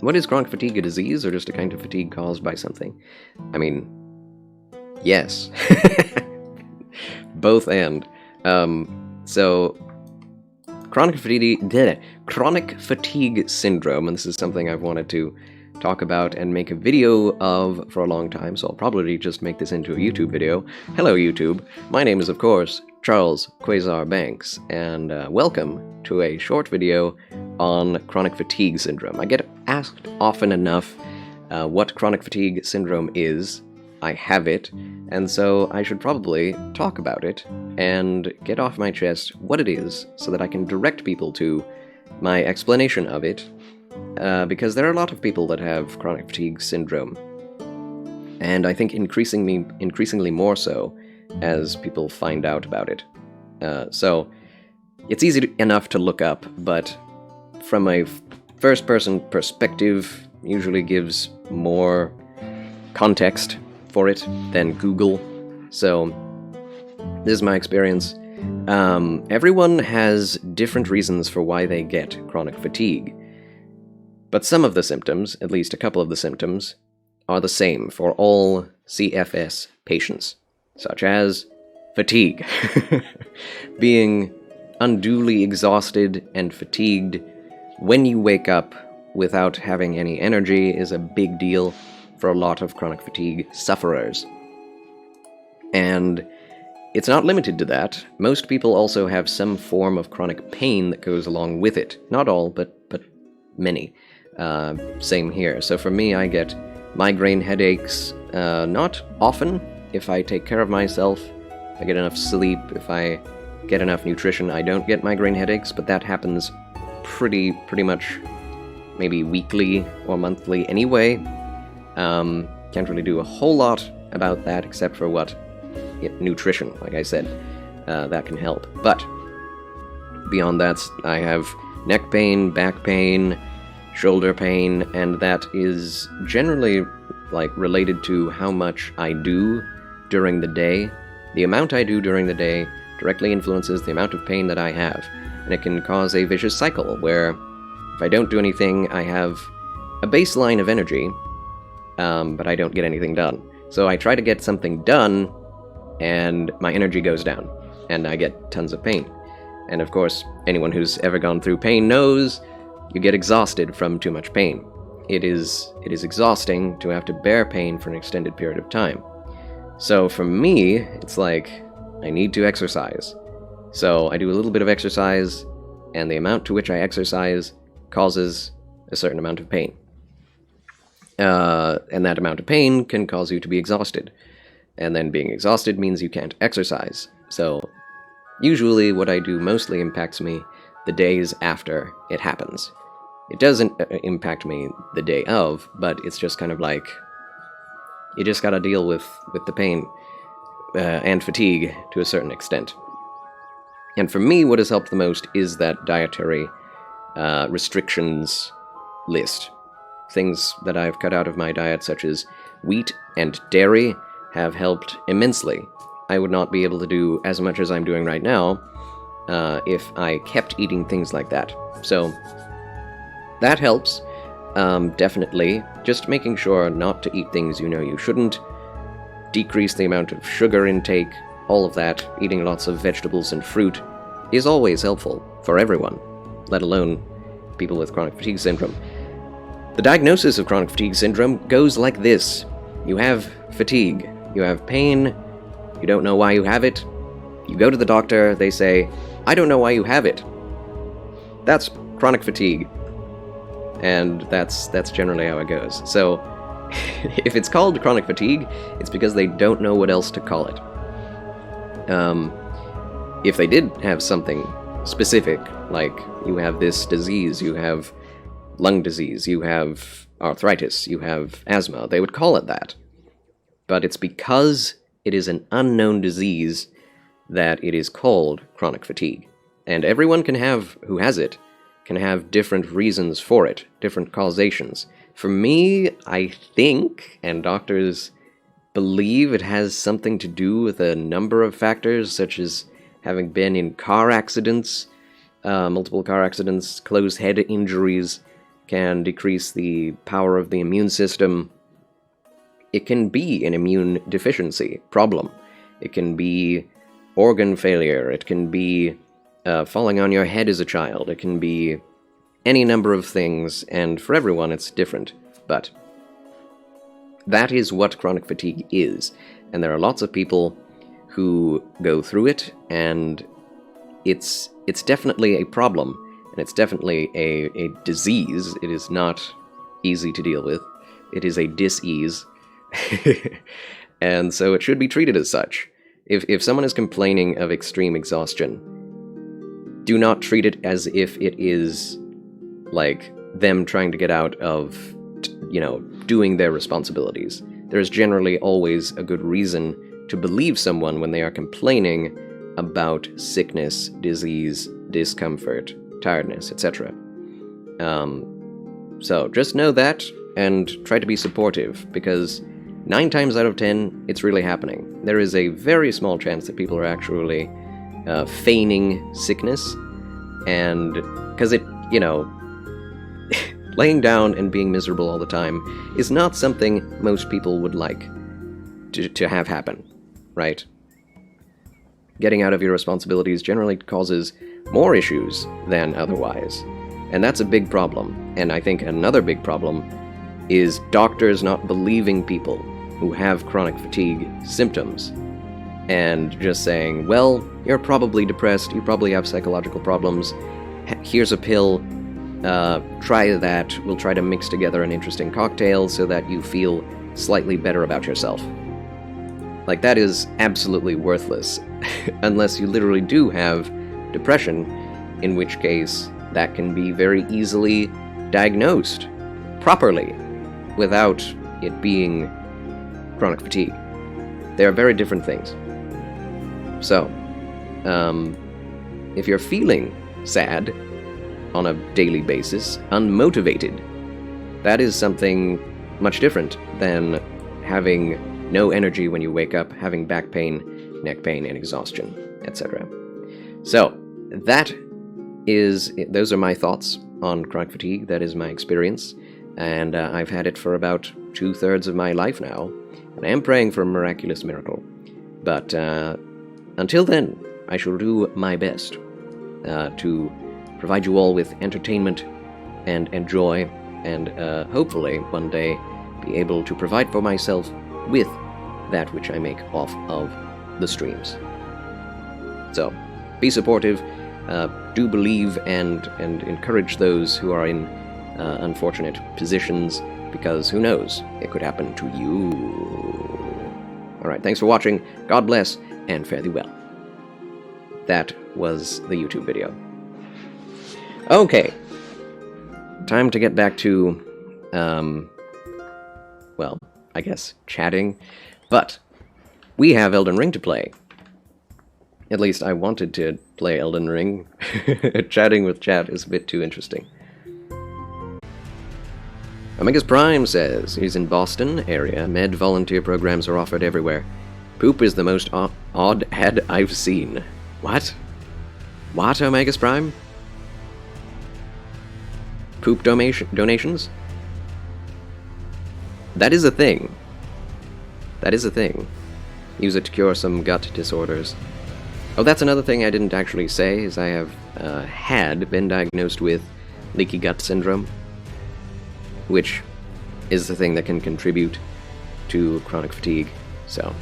What is chronic fatigue, a disease, or just a kind of fatigue caused by something? I mean, yes. Both and. So, chronic fatigue syndrome, and this is something I've wanted to talk about and make a video of for a long time, so I'll probably just make this into a YouTube video. Hello, YouTube. My name is, of course, Charles Quasar Banks, and welcome to a short video on chronic fatigue syndrome. I get asked often enough what chronic fatigue syndrome is. I have it, and so I should probably talk about it and get off my chest what it is so that I can direct people to my explanation of it, because there are a lot of people that have chronic fatigue syndrome, and I think increasingly more so as people find out about it. So it's easy enough to look up, but from a first-person perspective usually gives more context for it than Google. So this is my experience. Everyone has different reasons for why they get chronic fatigue, but some of the symptoms, at least a couple of the symptoms, are the same for all CFS patients, such as fatigue. Being unduly exhausted and fatigued when you wake up without having any energy is a big deal for a lot of chronic fatigue sufferers. And it's not limited to that. Most people also have some form of chronic pain that goes along with it. Not all, but many. Same here. So for me, I get migraine headaches, not often. If I take care of myself, if I get enough sleep, if I get enough nutrition, I don't get migraine headaches, but that happens pretty much maybe weekly or monthly anyway. Can't really do a whole lot about that except for nutrition, like I said, that can help. But beyond that, I have neck pain, back pain, shoulder pain, and that is generally related to how much I do during the day. The amount I do during the day directly influences the amount of pain that I have, and it can cause a vicious cycle where if I don't do anything, I have a baseline of energy, but I don't get anything done. So I try to get something done, and my energy goes down, and I get tons of pain. And of course, anyone who's ever gone through pain knows you get exhausted from too much pain. It is exhausting to have to bear pain for an extended period of time. So for me, it's like I need to exercise. So I do a little bit of exercise, and the amount to which I exercise causes a certain amount of pain. And that amount of pain can cause you to be exhausted. And then being exhausted means you can't exercise. So usually what I do mostly impacts me the days after it happens. It doesn't impact me the day of, but it's just kind of like, you just gotta deal with the pain and fatigue to a certain extent. And for me, what has helped the most is that dietary restrictions list. Things that I've cut out of my diet, such as wheat and dairy, have helped immensely. I would not be able to do as much as I'm doing right now if I kept eating things like that. So that helps, definitely. Just making sure not to eat things you know you shouldn't, decrease the amount of sugar intake, all of that, eating lots of vegetables and fruit is always helpful for everyone, let alone people with chronic fatigue syndrome. The diagnosis of chronic fatigue syndrome goes like this. You have fatigue, you have pain, you don't know why you have it, you go to the doctor, they say, I don't know why you have it. That's chronic fatigue. And that's generally how it goes. So, if it's called chronic fatigue, it's because they don't know what else to call it. If they did have something specific, like you have this disease, you have lung disease, you have arthritis, you have asthma, they would call it that. But it's because it is an unknown disease that it is called chronic fatigue. And everyone who has it, can have different reasons for it, different causations. For me, I think, and doctors believe it has something to do with a number of factors, such as having been in car accidents, multiple car accidents, closed head injuries, can decrease the power of the immune system. It can be an immune deficiency problem. It can be organ failure. It can be falling on your head as a child. It can be any number of things, and for everyone it's different. But that is what chronic fatigue is, and there are lots of people who go through it, and it's definitely a problem, and it's definitely a disease. It is not easy to deal with. It is a dis-ease. And so it should be treated as such. If someone is complaining of extreme exhaustion, do not treat it as if it is like them trying to get out of, doing their responsibilities. There is generally always a good reason to believe someone when they are complaining about sickness, disease, discomfort, tiredness, etc. So just know that and try to be supportive, because 9 times out of 10, it's really happening. There is a very small chance that people are actually feigning sickness, and because laying down and being miserable all the time is not something most people would like to have happen, right? Getting out of your responsibilities generally causes more issues than otherwise, and that's a big problem. And I think another big problem is doctors not believing people who have chronic fatigue symptoms and just saying, well, you're probably depressed, you probably have psychological problems, here's a pill, try that, we'll try to mix together an interesting cocktail so that you feel slightly better about yourself. Like, that is absolutely worthless, unless you literally do have depression, in which case that can be very easily diagnosed properly without it being chronic fatigue. They are very different things. So, if you're feeling sad on a daily basis, unmotivated, that is something much different than having no energy when you wake up, having back pain, neck pain, and exhaustion, etc. So, those are my thoughts on chronic fatigue. That is my experience, and I've had it for about 2/3 of my life now, and I am praying for a miraculous miracle. But until then, I shall do my best to provide you all with entertainment and joy, and hopefully one day be able to provide for myself with that which I make off of the streams. So, be supportive, do believe and encourage those who are in unfortunate positions, because who knows, it could happen to you. Alright, thanks for watching, God bless, and fare thee well. That was the YouTube video. Okay, time to get back to, well, I guess chatting, but we have Elden Ring to play. At least I wanted to play Elden Ring. Chatting with chat is a bit too interesting. Omegas Prime says he's in Boston area. Med volunteer programs are offered everywhere. Poop is the most odd ad I've seen. What? What, Omegas Prime? Poop donations? That is a thing. That is a thing. Use it to cure some gut disorders. Oh, that's another thing I didn't actually say, is I have had been diagnosed with leaky gut syndrome, which is the thing that can contribute to chronic fatigue. So,